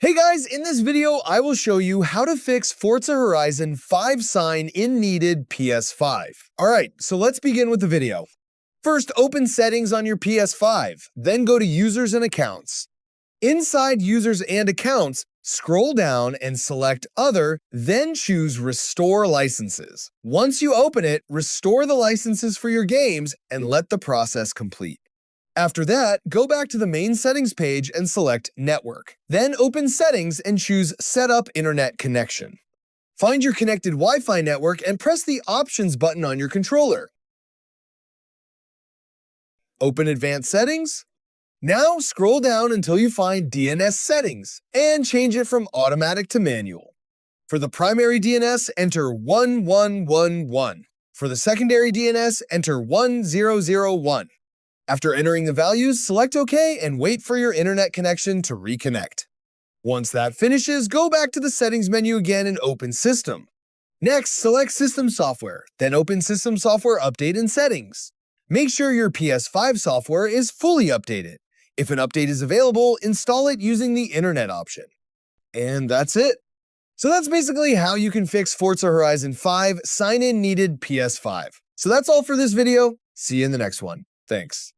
Hey guys, in this video, I will show you how to fix Forza Horizon 5 sign in needed PS5. Alright, so let's begin with the video. First, open Settings on your PS5, then go to Users and Accounts. Inside Users and Accounts, scroll down and select Other, then choose Restore Licenses. Once you open it, restore the licenses for your games and let the process complete. After that, go back to the main settings page and select Network. Then open Settings and choose Set up Internet Connection. Find your connected Wi-Fi network and press the Options button on your controller. Open Advanced Settings. Now scroll down until you find DNS Settings and change it from automatic to manual. For the primary DNS, enter 1111. For the secondary DNS, enter 1001. After entering the values, select OK and wait for your internet connection to reconnect. Once that finishes, go back to the Settings menu again and open System. Next, select System Software, then open System Software Update in Settings. Make sure your PS5 software is fully updated. If an update is available, install it using the Internet option. And that's it. So that's basically how you can fix Forza Horizon 5 sign-in needed PS5. So that's all for this video. See you in the next one. Thanks.